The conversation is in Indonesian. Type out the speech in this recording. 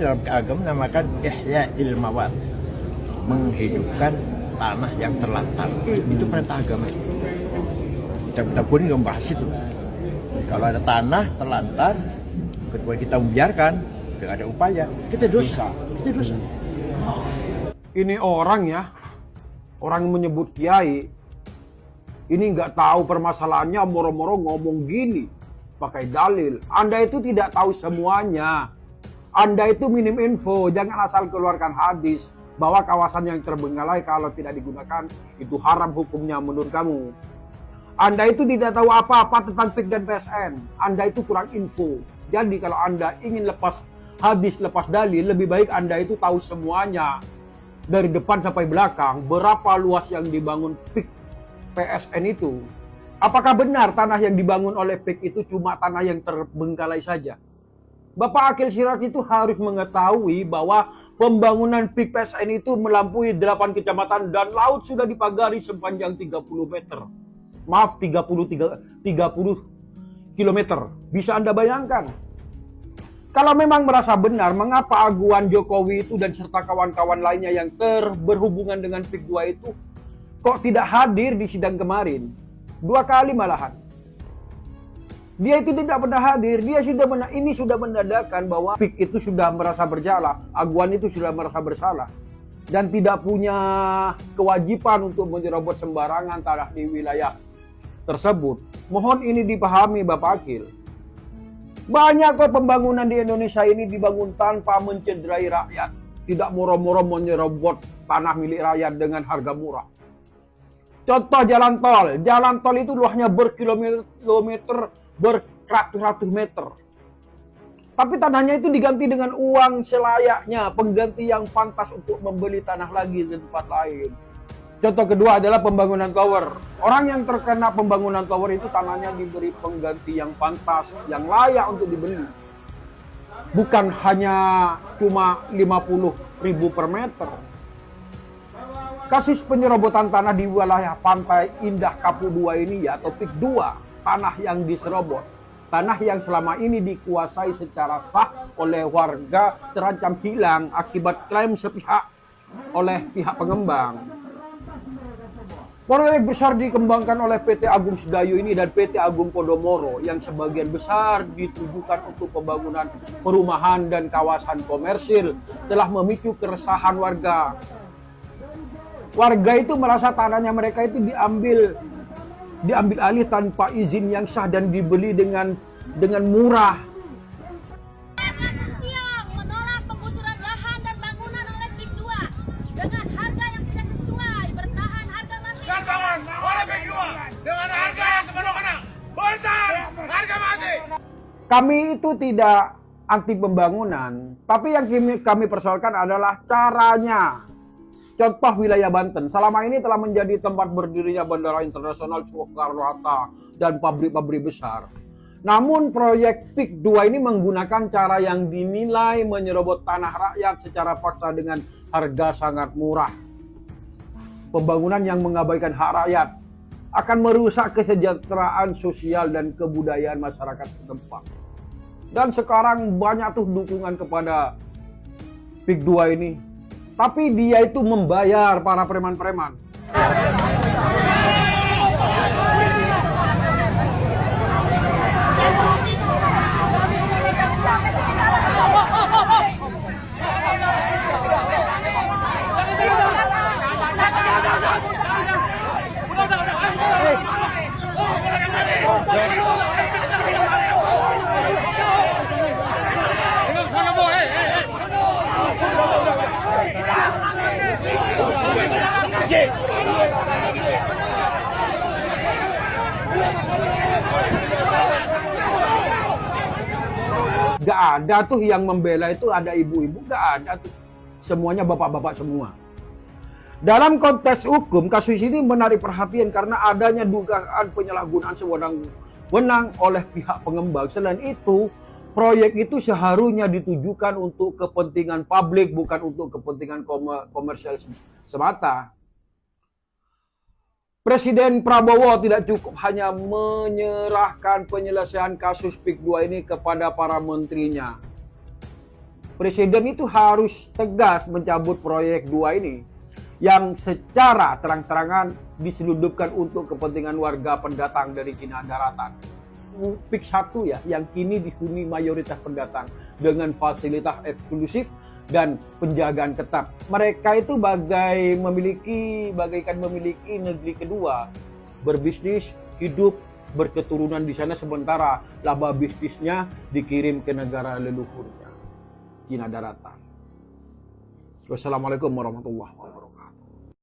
dalam agama namakan ihya ilmawat, menghidupkan tanah yang terlantar. Itu perintah agama. Kita pun membahas itu. Kalau ada tanah terlantar, kecuali kita membiarkan, tidak ada upaya, kita dosa. Kita dosa. Ini orang ya, orang menyebut kiai, ini nggak tahu permasalahannya, moro-moro ngomong gini, pakai dalil. Anda itu tidak tahu semuanya. Anda itu minim info, jangan asal keluarkan hadis bahwa kawasan yang terbengkalai kalau tidak digunakan itu haram hukumnya menurut kamu. Anda itu tidak tahu apa-apa tentang PIK dan PSN. Anda itu kurang info. Jadi kalau Anda ingin lepas hadis, lepas dalil, lebih baik Anda itu tahu semuanya. Dari depan sampai belakang, berapa luas yang dibangun PIK PSN itu. Apakah benar tanah yang dibangun oleh PIK itu cuma tanah yang terbengkalai saja? Bapak Akil Siraj itu harus mengetahui bahwa pembangunan PIK PSN itu melampaui 8 kecamatan dan laut sudah dipagari sepanjang 30 meter. Maaf, 30 kilometer. Bisa Anda bayangkan? Kalau memang merasa benar, mengapa aguan Jokowi itu dan serta kawan-kawan lainnya yang berhubungan dengan PIK 2 itu kok tidak hadir di sidang kemarin? 2 kali malahan. Dia itu tidak pernah hadir. Dia sudah mendadakan bahwa PIK itu sudah merasa bersalah, aguan itu sudah merasa bersalah, dan tidak punya kewajiban untuk menyerobot sembarangan tanah di wilayah tersebut. Mohon ini dipahami Bapak Akil. Banyak kok pembangunan di Indonesia ini dibangun tanpa mencederai rakyat. Tidak moro-moro menyerobot tanah milik rakyat dengan harga murah. Contoh jalan tol. Jalan tol itu luasnya berkilometer, beratus-ratus meter. Tapi tanahnya itu diganti dengan uang selayaknya, pengganti yang pantas untuk membeli tanah lagi di tempat lain. Contoh kedua adalah pembangunan tower. Orang yang terkena pembangunan tower itu tanahnya diberi pengganti yang pantas, yang layak untuk dibeli. Bukan hanya cuma 50.000 per meter. Kasus penyerobotan tanah di wilayah Pantai Indah Kapuk 2 ini ya, atau PIK 2, tanah yang diserobot. Tanah yang selama ini dikuasai secara sah oleh warga terancam hilang akibat klaim sepihak oleh pihak pengembang. Proyek besar dikembangkan oleh PT Agung Sedayu ini dan PT Agung Podomoro yang sebagian besar ditujukan untuk pembangunan perumahan dan kawasan komersil telah memicu keresahan warga. Warga itu merasa tanahnya mereka itu diambil alih tanpa izin yang sah dan dibeli dengan murah. Menolak penggusuran lahan dan bangunan oleh PIK 2 dengan harga yang tidak sesuai, bertahan harga mati. Dan bangun oleh PIK 2 dengan harga yang semena-mena, bertahan harga mati. Kami itu tidak anti pembangunan, tapi yang kami persoalkan adalah caranya. Contoh wilayah Banten, selama ini telah menjadi tempat berdirinya Bandara Internasional Soekarno-Hatta dan pabrik-pabrik besar. Namun proyek PIK 2 ini menggunakan cara yang dinilai menyerobot tanah rakyat secara paksa dengan harga sangat murah. Pembangunan yang mengabaikan hak rakyat akan merusak kesejahteraan sosial dan kebudayaan masyarakat setempat. Dan sekarang banyak tuh dukungan kepada PIK 2 ini. Tapi dia itu membayar para preman-preman. Gak ada tuh yang membela itu, ada ibu-ibu, gak ada tuh. Semuanya bapak-bapak semua. Dalam konteks hukum, kasus ini menarik perhatian karena adanya dugaan penyalahgunaan sewenang-wenang oleh pihak pengembang. Selain itu, proyek itu seharusnya ditujukan untuk kepentingan publik, bukan untuk kepentingan komersial semata. Presiden Prabowo tidak cukup hanya menyerahkan penyelesaian kasus PIK 2 ini kepada para menterinya. Presiden itu harus tegas mencabut proyek 2 ini yang secara terang-terangan diselundupkan untuk kepentingan warga pendatang dari Cina Daratan. PIK 1 ya, yang kini dihuni mayoritas pendatang dengan fasilitas eksklusif dan penjagaan ketat. Mereka itu bagaikan memiliki negeri kedua, berbisnis, hidup, berketurunan di sana, sementara laba bisnisnya dikirim ke negara leluhurnya, Cina Daratan. Wassalamualaikum warahmatullahi wabarakatuh.